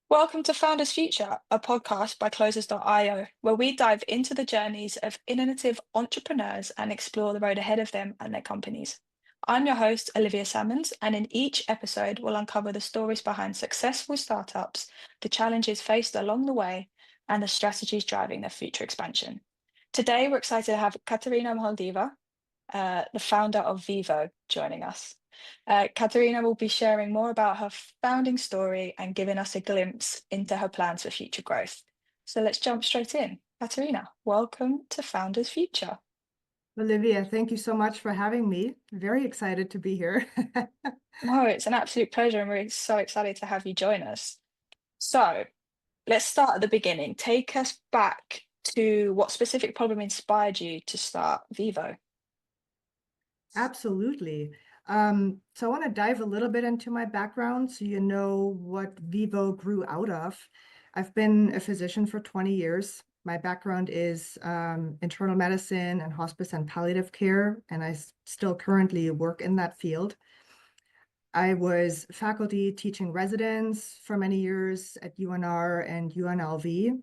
Welcome to Founders Future, a podcast by Closers.io, where we dive into the journeys of innovative entrepreneurs and explore the road ahead of them and their companies. I'm your host, Olivia Sammons, and in each episode, we'll uncover the stories behind successful startups, the challenges faced along the way, and the strategies driving their future expansion. Today, we're excited to have Katharina Mahadeva, the founder of Vivo, joining us. Katharina will be sharing more about her founding story and giving us a glimpse into her plans for future growth. So let's jump straight in. Katharina, welcome to Founders Future. Olivia, thank you so much for having me. Very excited to be here. No, it's an absolute pleasure, and we're so excited to have you join us. So let's start at the beginning. Take us back to what specific problem inspired you to start Vivo. Absolutely. So I want to dive a little bit into my background so you know what Vivo grew out of. I've been a physician for 20 years. My background is internal medicine and hospice and palliative care, and I still currently work in that field. I was faculty teaching residents for many years at UNR and UNLV.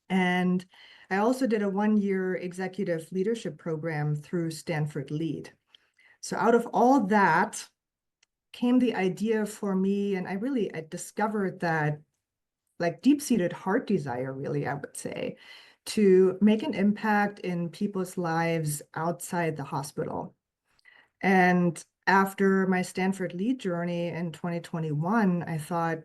And I also did a 1-year executive leadership program through Stanford Lead. So out of all that came the idea for me, and I discovered that like deep-seated heart desire, really, I would say, to make an impact in people's lives outside the hospital. And after my Stanford Lead journey in 2021, I thought,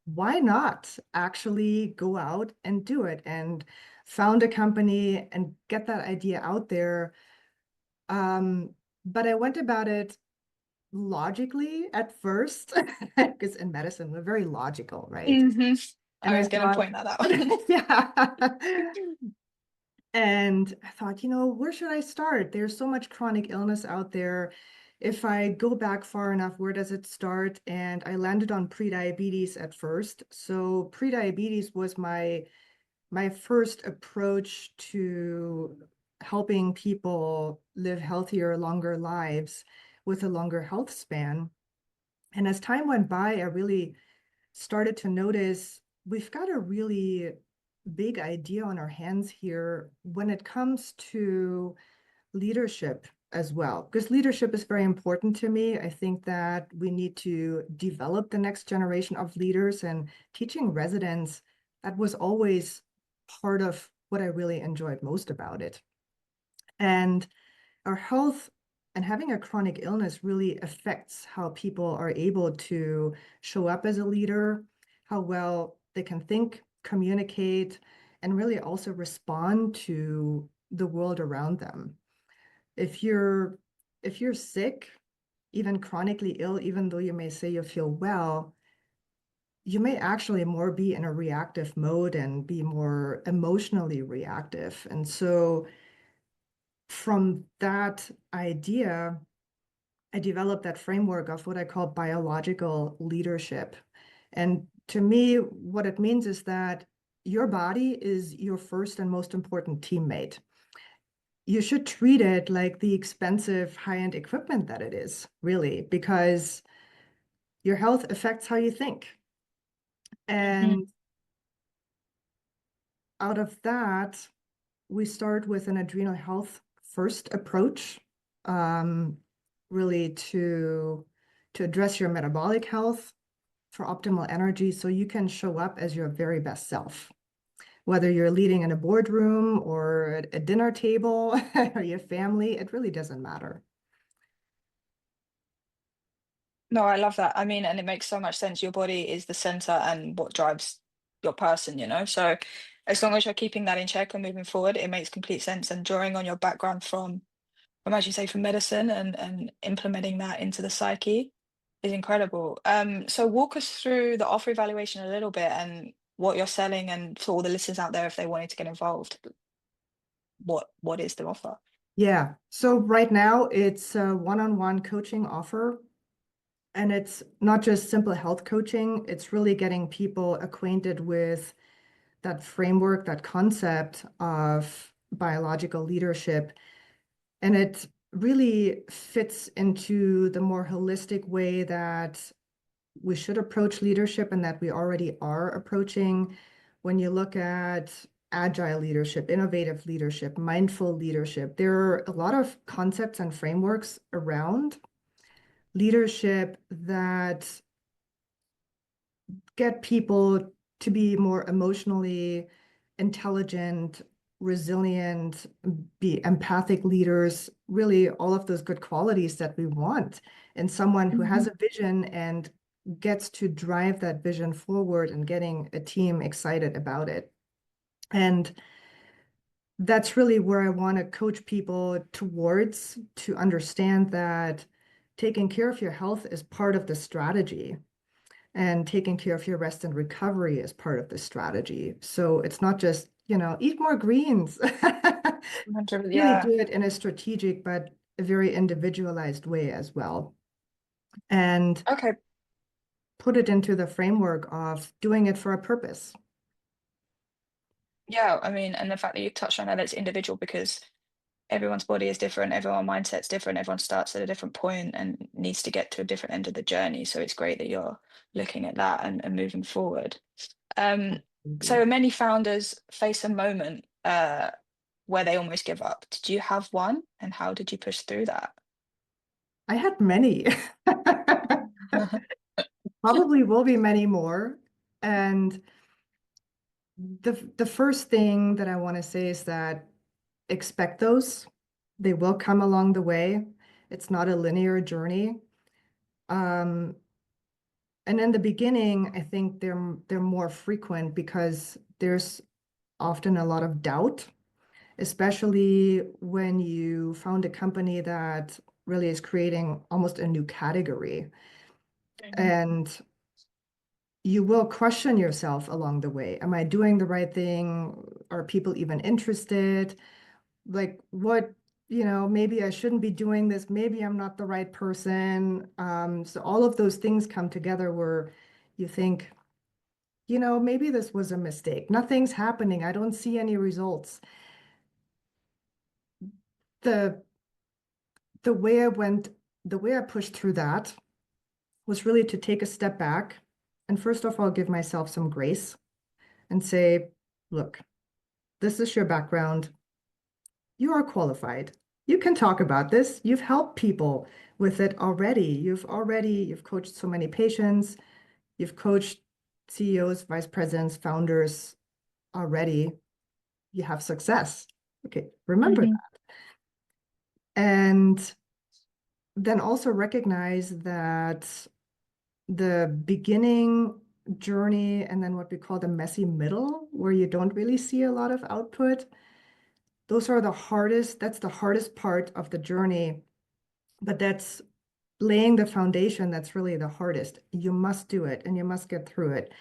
why not actually go out and do it and found a company and get that idea out there. But I went about it logically at first, because in medicine, we're very logical, right? hmm And I I was going to thought, point that out. yeah. And I thought, where should I start? There's so much chronic illness out there. If I go back far enough, where does it start? And I landed on prediabetes at first. So prediabetes was my first approach to helping people live healthier, longer lives with a longer health span. And as time went by, I really started to notice we've got a really big idea on our hands here when it comes to leadership as well, because leadership is very important to me. I think that we need to develop the next generation of leaders, and teaching residents, that was always part of what I really enjoyed most about it. And our health and having a chronic illness really affects how people are able to show up as a leader, how well they can think, communicate, and really also respond to the world around them. If you're sick, even chronically ill, even though you may say you feel well, you may actually more be in a reactive mode and be more emotionally reactive. And so from that idea, I developed that framework of what I call biological leadership. And to me, what it means is that your body is your first and most important teammate. You should treat it like the expensive high-end equipment that it is, really, because your health affects how you think. Mhm. And out of that, we start with an adrenal health first approach, um, really to address your metabolic health for optimal energy so you can show up as your very best self. Whether you're leading in a boardroom or at a dinner table or your family, it really doesn't matter. No, I love that. I mean, and it makes so much sense. Your body is the center and what drives your person. So as long as you're keeping that in check and moving forward, it makes complete sense. And drawing on your background from as you say, from medicine and implementing that into the psyche is incredible. So walk us through the offer evaluation a little bit and what you're selling, and for all the listeners out there, if they wanted to get involved, what is the offer? Yeah. So right now it's a one-on-one coaching offer. And it's not just simple health coaching, it's really getting people acquainted with that framework, that concept of biological leadership. And it really fits into the more holistic way that we should approach leadership and that we already are approaching. When you look at agile leadership, innovative leadership, mindful leadership, there are a lot of concepts and frameworks around leadership that get people to be more emotionally intelligent, resilient, be empathic leaders, really all of those good qualities that we want in someone who has Mhm. a vision and gets to drive that vision forward and getting a team excited about it. And that's really where I want to coach people towards, to understand that taking care of your health is part of the strategy. And taking care of your rest and recovery is part of the strategy. So it's not just, eat more greens. 100, Really yeah. do it in a strategic but a very individualized way as well. And Okay. put it into the framework of doing it for a purpose. Yeah, I mean, and the fact that you touched on that it's individual because everyone's body is different, everyone's mindset's different, everyone starts at a different point and needs to get to a different end of the journey. So it's great that you're looking at that and moving forward. Um, so many founders face a moment where they almost give up. Did you have one, and how did you push through that? I had many. Probably will be many more. And the first thing that I want to say is that expect those. They will come along the way. It's not a linear journey. Um, and in the beginning, I think they're more frequent because there's often a lot of doubt, especially when you found a company that really is creating almost a new category. Mhm. And you will question yourself along the way. Am I doing the right thing? Are people even interested? Like, what, maybe I shouldn't be doing this. Maybe I'm not the right person. So all of those things come together where you think, maybe this was a mistake. Nothing's happening. I don't see any results. The the way I went, the way I pushed through that was really to take a step back and first of all give myself some grace and say, look, this is your background. You are qualified. You can talk about this. You've helped people with it already. You've coached so many patients. You've coached CEOs, vice presidents, founders already. You have success. Okay, remember Mhm. that. And then also recognize that the beginning journey and then what we call the messy middle, where you don't really see a lot of output, those are the hardest, that's the hardest part of the journey, but that's laying the foundation that's really the hardest. You must do it and you must get through it.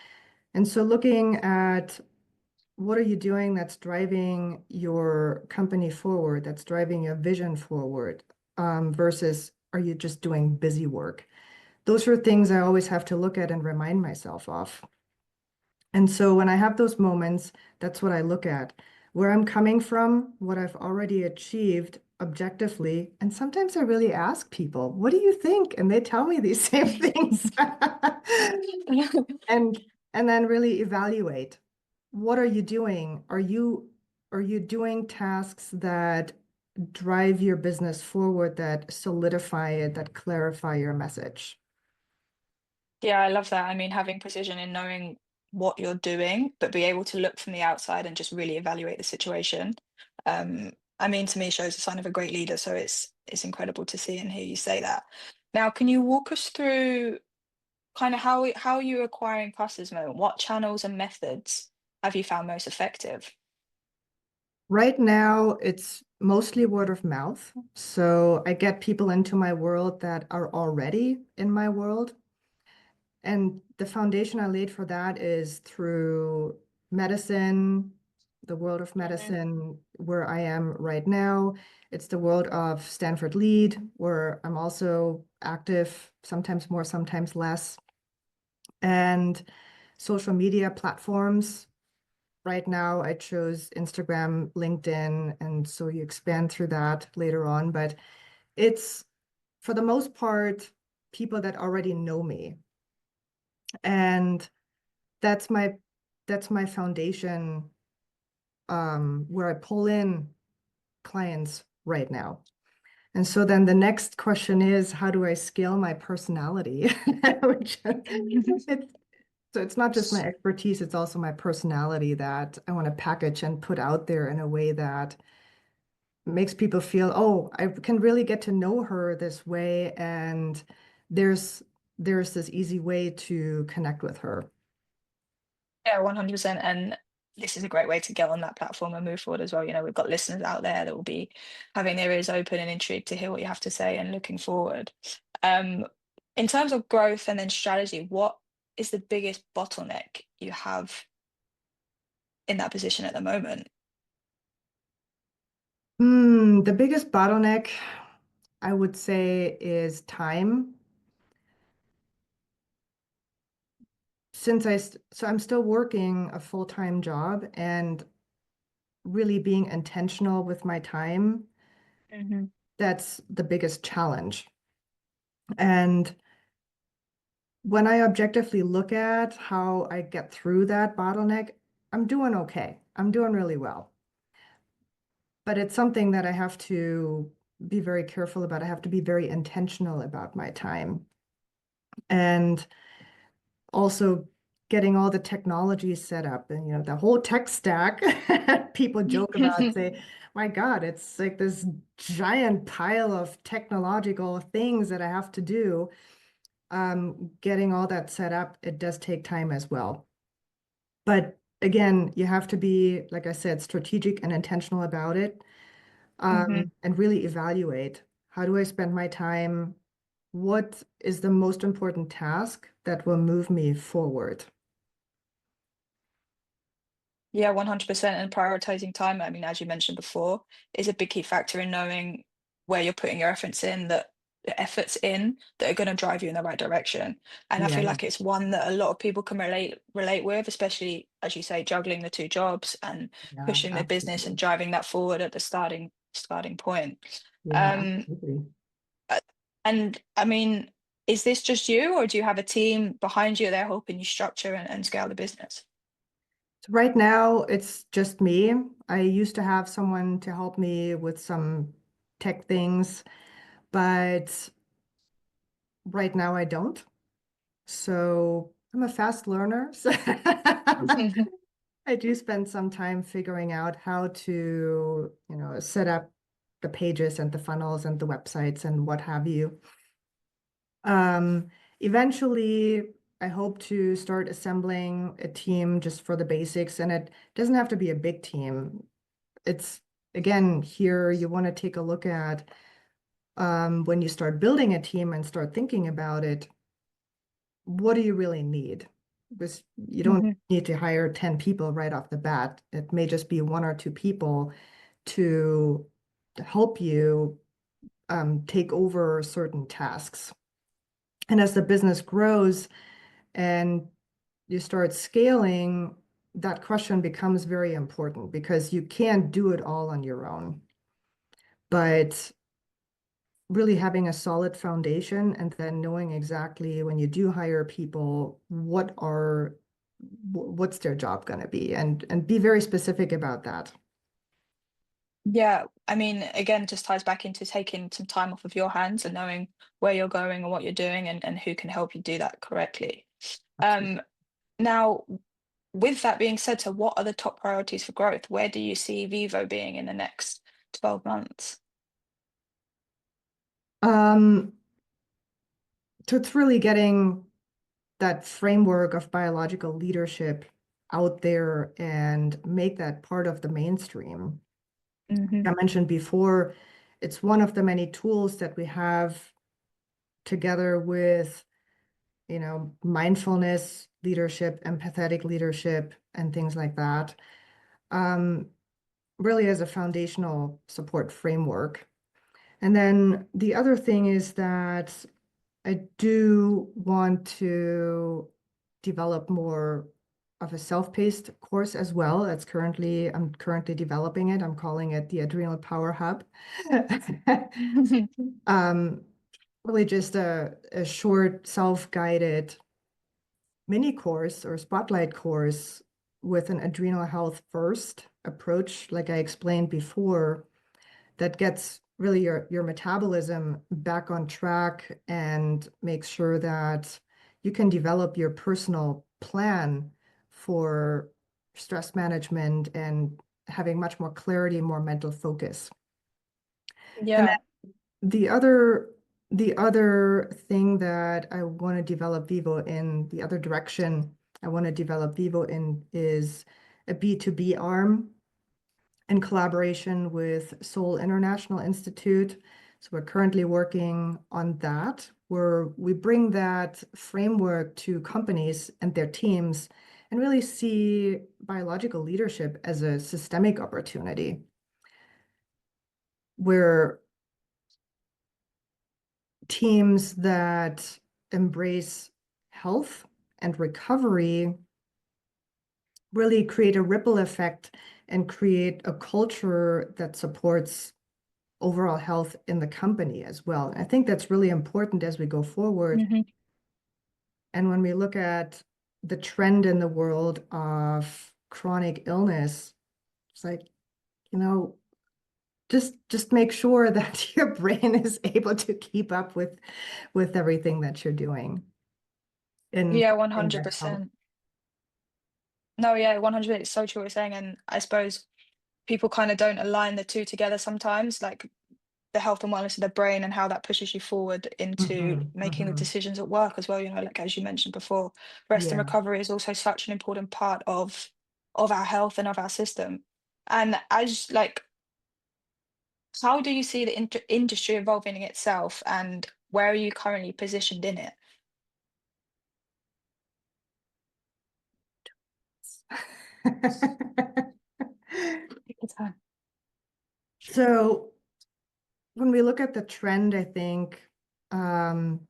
And so looking at what are you doing that's driving your company forward, that's driving your vision forward, versus are you just doing busy work? Those are things I always have to look at and remind myself of. And so when I have those moments, that's what I look at. Where I'm coming from, what I've already achieved objectively. And sometimes I really ask people, what do you think? And they tell me these same things. And and then really evaluate. What are you doing? Are you doing tasks that drive your business forward, that solidify it, that clarify your message? Yeah, I love that. I mean, having precision in knowing what you're doing, but be able to look from the outside and just really evaluate the situation. I mean, to me, shows a sign of a great leader. So it's incredible to see and hear you say that. Now, can you walk us through kind of how you're acquiring customers at the moment? What channels and methods have you found most effective? Right now, it's mostly word of mouth. So I get people into my world that are already in my world. And the foundation I laid for that is through medicine, the world of Mhm. medicine, where I am right now. It's the world of Stanford Lead, where I'm also active, sometimes more, sometimes less. And social media platforms. Right now, I chose Instagram, LinkedIn, and so you expand through that later on. But it's, for the most part, people that already know me. And that's my foundation, where I pull in clients right now. And so then the next question is, how do I scale my personality? Which it's, so it's not just my expertise, it's also my personality that I want to package and put out there in a way that makes people feel, oh, I can really get to know her this way, and there's this easy way to connect with her. Yeah, 100%. And this is a great way to get on that platform and move forward as well. You know, we've got listeners out there that will be having their ears open and intrigued to hear what you have to say and looking forward. Um, in terms of growth and then strategy, what is the biggest bottleneck you have in that position at the moment? The biggest bottleneck, I would say, is time. So I'm still working a full-time job and really being intentional with my time, Hmm. that's the biggest challenge. And when I objectively look at how I get through that bottleneck, I'm doing okay. I'm doing really well. But it's something that I have to be very careful about. I have to be very intentional about my time. And also getting all the technology set up, and the whole tech stack. People joke about, say, my God, it's like this giant pile of technological things that I have to do. Getting all that set up, it does take time as well. But again, you have to be, like I said, strategic and intentional about it, Hmm. and really evaluate, how do I spend my time? What is the most important task that will move me forward? Yeah, 100%. And prioritizing time, I mean, as you mentioned before, is a big key factor in knowing where you're putting your efforts in that are going to drive you in the right direction. And I feel Yeah, like it's one that a lot of people can relate with, especially as you say, juggling the two jobs and yeah, pushing the business and absolutely. driving that forward at the starting point. Yeah, Um, absolutely. uh, and I mean, is this just you, or do you have a team behind you there helping you structure and scale the business? So right now, it's just me. I used to have someone to help me with some tech things, but right now I don't. So I'm a fast learner. So I do spend some time figuring out how to, set up the pages and the funnels and the websites and what have you. Um, Eventually, I hope to start assembling a team just for the basics, and it doesn't have to be a big team. It's, again, here you want to take a look at, when you start building a team and start thinking about it, what do you really need? Because you don't Hmm. need to hire 10 people right off the bat. It may just be one or two people to help you, take over certain tasks. And as the business grows and you start scaling, that question becomes very important, because you can't do it all on your own. But really having a solid foundation, and then knowing exactly, when you do hire people, what's their job going to be, and be very specific about that. Yeah, I mean, again, just ties back into taking some time off of your hands and knowing where you're going and what you're doing and who can help you do that correctly. Absolutely. Um, now, with that being said, so what are the top priorities for growth? Where do you see Vivo being in the next 12 months? Um, so it's really getting that framework of biological leadership out there and make that part of the mainstream. Hmm. I mentioned before, it's one of the many tools that we have, together with, mindfulness leadership, empathetic leadership, and things like that, um, really as a foundational support framework. And then the other thing is that I do want to develop more of a self-paced course as well. I'm currently developing it. I'm calling it the Adrenal Power Hub. Um, Really just a short, self-guided mini course or spotlight course with an adrenal health first approach, like I explained before, that gets really your metabolism back on track and makes sure that you can develop your personal plan for stress management and having much more clarity, more mental focus. And Yeah. then the other thing that I want to develop Vivo in, the other direction I want to develop Vivo in is a B2B arm in collaboration with Seoul International Institute. So we're currently working on that, where we bring that framework to companies and their teams and really see biological leadership as a systemic opportunity where teams that embrace health and recovery really create a ripple effect and create a culture that supports overall health in the company as well. And I think that's really important as we go forward. Hmm. And when we look at the trend in the world of chronic illness, it's like, you know, just make sure that your brain is able to keep up with everything that you're doing Yeah, in that health. 100%. No, yeah, 100%. It's so true what you're saying. And I suppose people kind of don't align the two together sometimes, like the health and wellness of the brain and how that pushes you forward into Hmm. making the Hmm. decisions at work as well. Like as you mentioned before, rest and Yeah. recovery is also such an important part of our health and of our system. And as like, how do you see the industry evolving in itself, and where are you currently positioned in it? Take your time. So when we look at the trend, I think um,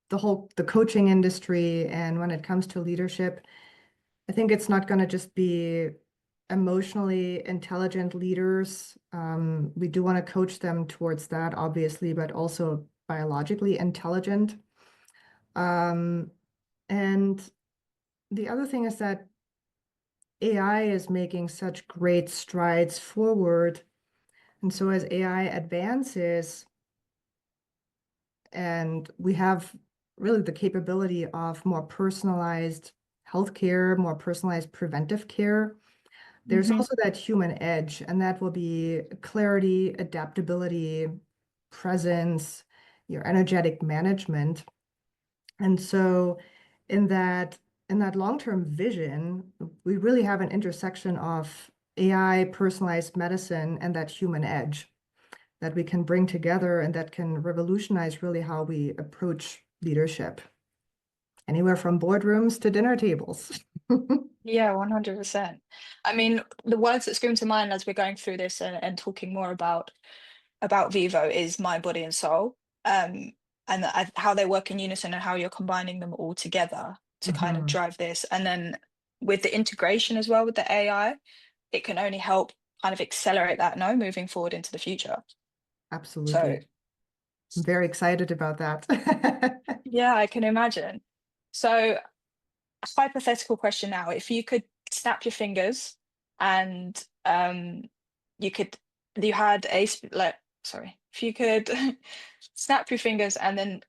the coaching industry and when it comes to leadership, I think it's not going to just be emotionally intelligent leaders. We do want to coach them towards that, obviously, but also biologically intelligent. Um, and the other thing is that AI is making such great strides forward. And so as AI advances, and we have really the capability of more personalized healthcare, more personalized preventive care. There's Hmm. also that human edge, and that will be clarity, adaptability, presence, your energetic management. And so in that long-term vision, we really have an intersection of AI, personalized medicine, and that human edge that we can bring together and that can revolutionize really how we approach leadership, anywhere from boardrooms to dinner tables. Yeah, 100%. I mean, the words that scream to mind as we're going through this and talking more about Vivo is mind, body, and soul, and how they work in unison and how you're combining them all together to kind of Mhm. drive this. And then with the integration as well with the AI, it can only help kind of accelerate that no moving forward into the future. So Absolutely. I'm very excited about that. yeah, I can imagine. So a hypothetical question now. If you could snap your fingers and you could you had a like sorry, if you could snap your fingers and then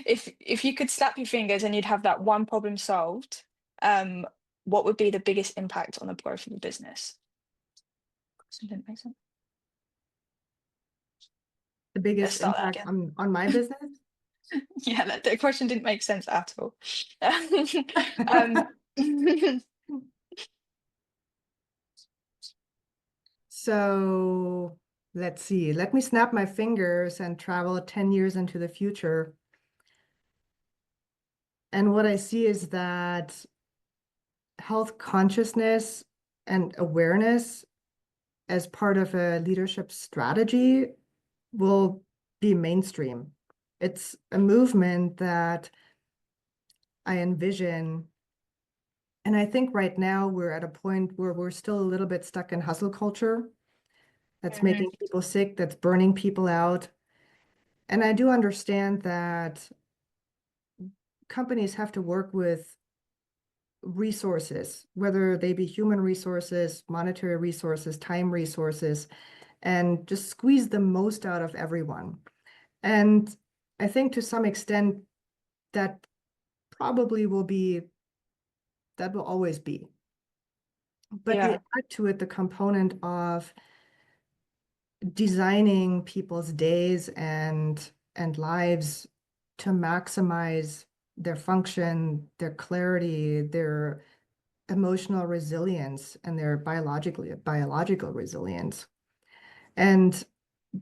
if you could snap your fingers and you'd have that one problem solved, um, what would be the biggest impact on the growth of the business? Question didn't make sense. The Let's biggest start that impact again. on my business. Yeah, the question didn't make sense at all. um, So let's see. Let me snap my fingers and travel 10 years into the future. And what I see is that health consciousness and awareness as part of a leadership strategy will be mainstream. It's a movement that I envision. And I think right now we're at a point where we're still a little bit stuck in hustle culture that's Mhm. making people sick, that's burning people out. And I do understand that companies have to work with resources, whether they be human resources, monetary resources, time resources, and just squeeze the most out of everyone. And I think to some extent that probably that will always be. But we Yeah, add to it the component of designing people's days and lives to maximize their function, their clarity, their emotional resilience, and their biological resilience. And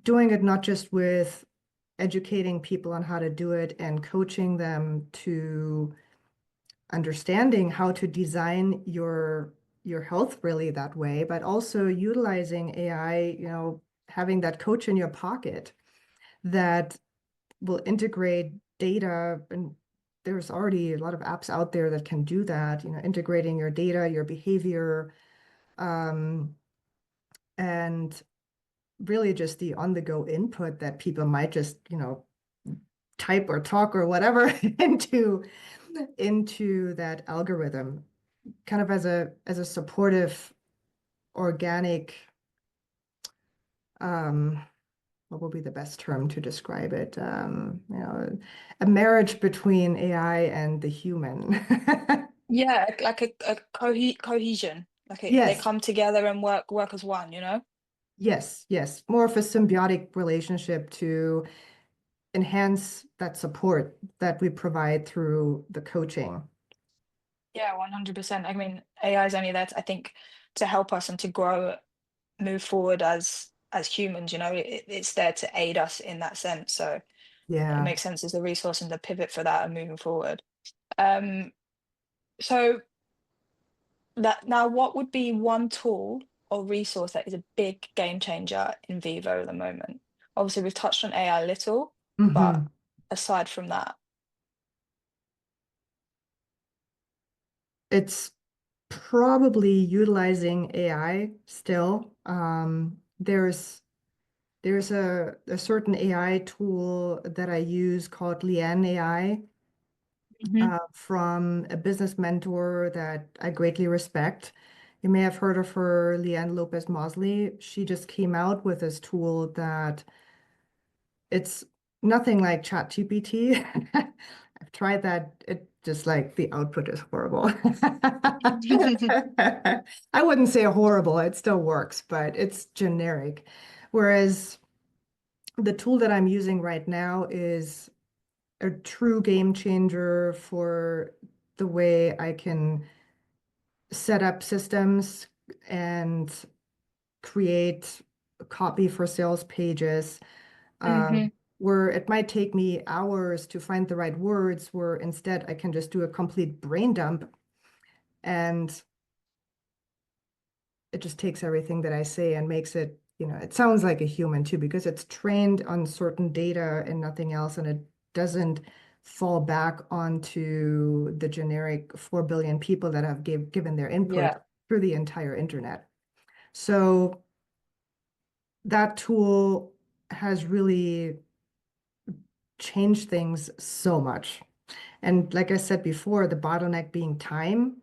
doing it not just with educating people on how to do it and coaching them to understanding how to design your health really that way, but also utilizing AI, having that coach in your pocket that will integrate data. And there's already a lot of apps out there that can do that, integrating your data, your behavior, um, and really just the on-the-go input that people might just, type or talk or whatever into that algorithm, kind of as a supportive, organic, um, what would be the best term to describe it? A marriage between AI and the human. yeah, like a cohesion. Like they Yes, come together and work as one, you know? yes, yes. More of a symbiotic relationship to enhance that support that we provide through the coaching. Yeah, 100%. I mean, AI is only there, I think, to help us and to grow, move forward as humans, you know, it's there to aid us in that sense. So it Yeah. makes sense as a resource and the pivot for that and moving forward. Um, so that now, what would be one tool or resource that is a big game changer in Vivo at the moment? Obviously, we've touched on AI a little, but Hmm. aside from that, It's probably utilizing AI still. There's a certain AI tool that I use called Lian AI, hmm from a business mentor that I greatly respect. You may have heard of her, Leanne Lopez Mosley. She just came out with this tool that it's nothing like ChatGPT. I've tried that. It just like the output is horrible. I wouldn't say horrible, it still works, but it's generic. Whereas the tool that I'm using right now is a true game changer for the way I can set up systems and create copy for sales pages, hmm where it might take me hours to find the right words, where instead I can just do a complete brain dump and it just takes everything that I say and makes it, it sounds like a human too, because it's trained on certain data and nothing else, and it doesn't fall back onto the generic 4 billion people that have given their input yeah. through the entire internet. So that tool has really changed things so much. And like I said before, the bottleneck being time,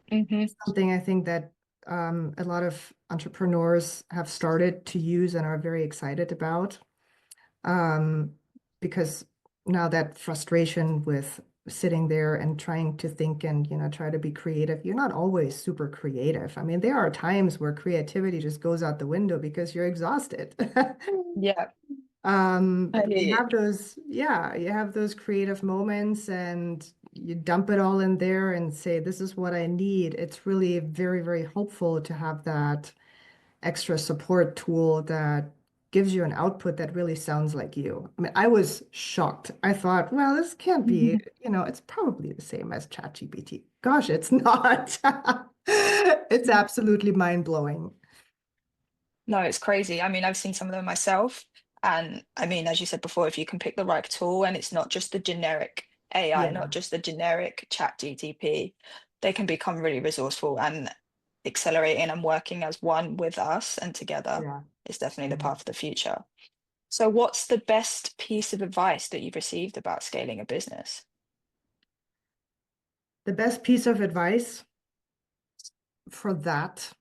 hmm something I think that a lot of entrepreneurs have started to use and are very excited about. Um, because now that frustration with sitting there and trying to think and, try to be creative, you're not always super creative. I mean, there are times where creativity just goes out the window because you're exhausted. Yeah. I hear You you. have those, yeah, you have those creative moments and you dump it all in there and say, this is what I need. It's really very, very helpful to have that extra support tool that gives you an output that really sounds like you. I mean, I was shocked. I thought, well, this can't be, it's probably the same as ChatGPT. Gosh, it's not. It's absolutely mind-blowing. No, it's crazy. I mean, I've seen some of them myself. And I mean, as you said before, if you can pick the right tool and it's not just the generic AI, Yeah, not just the generic chat GTP, they can become really resourceful and accelerating and working as one with us and together yeah, is definitely the yeah. path of the future. So, what's the best piece of advice that you've received about scaling a business? The best piece of advice for that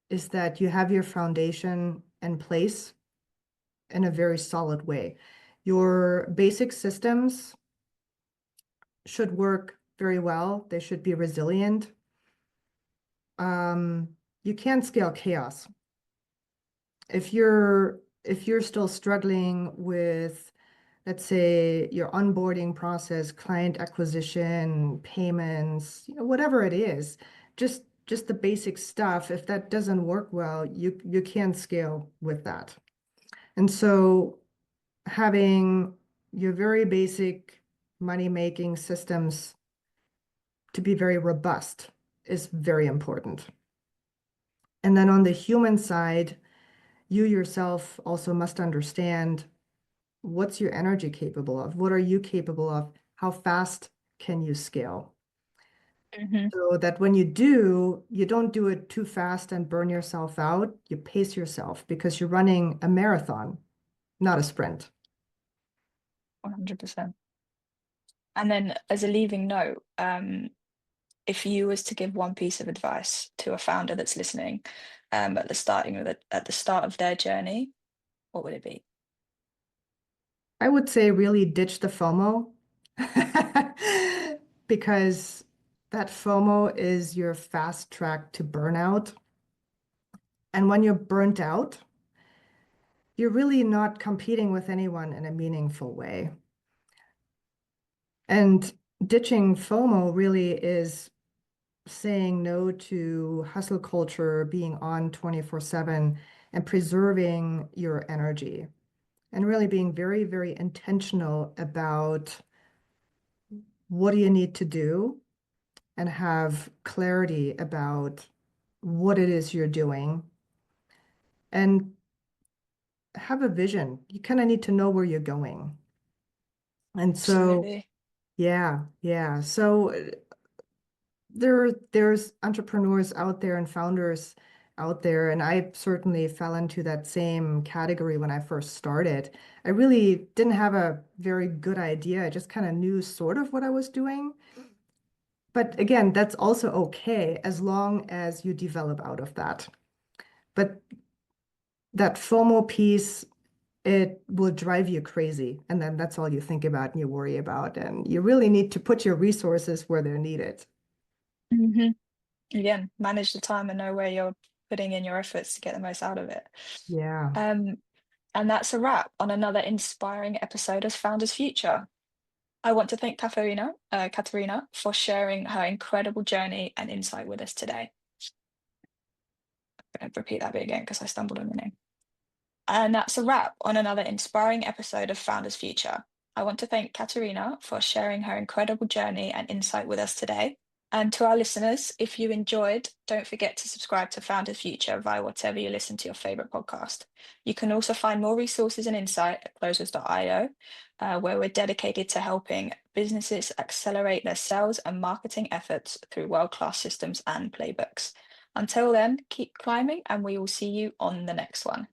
is that you have your foundation in place in a very solid way. Your basic systems should work very well. They should be resilient. You can't scale chaos. If you're still struggling with, let's say, your onboarding process, client acquisition, payments, whatever it is, just the basic stuff, if that doesn't work well, you can't scale with that. And so having your very basic money-making systems to be very robust is very important. And then on the human side, you yourself also must understand what's your energy capable of? What are you capable of? How fast can you scale? Hmm. So that when you do, you don't do it too fast and burn yourself out. You pace yourself because you're running a marathon, not a sprint. 100%. And then, as a leaving note, if you was to give one piece of advice to a founder that's listening, at the start of their journey, what would it be? I would say really ditch the FOMO because that FOMO is your fast track to burnout. And when you're burnt out, you're really not competing with anyone in a meaningful way. And ditching FOMO really is saying no to hustle culture, being on 24/7, and preserving your energy, and really being very, very intentional about what do you need to do and have clarity about what it is you're doing and have a vision. You kind of need to know where you're going. And so, Absolutely. yeah, yeah. So there's entrepreneurs out there and founders out there, and I certainly fell into that same category when I first started. I really didn't have a very good idea. I just kind of knew sort of what I was doing. But again, that's also okay as long as you develop out of that. But that FOMO piece, it will drive you crazy. And then that's all you think about and you worry about. And you really need to put your resources where they're needed. Hmm. Again, manage the time and know where you're putting in your efforts to get the most out of it. Yeah. Um, and that's a wrap on another inspiring episode of Founders Future. I want to thank Katharina, for sharing her incredible journey and insight with us today. I'm going to repeat that bit again because I stumbled on the name. And that's a wrap on another inspiring episode of Founders Future. I want to thank Katharina for sharing her incredible journey and insight with us today. And to our listeners, if you enjoyed, don't forget to subscribe to Founders Future via whatever you listen to your favorite podcast. You can also find more resources and insight at closers.io, where we're dedicated to helping businesses accelerate their sales and marketing efforts through world-class systems and playbooks. Until then, keep climbing, and we will see you on the next one.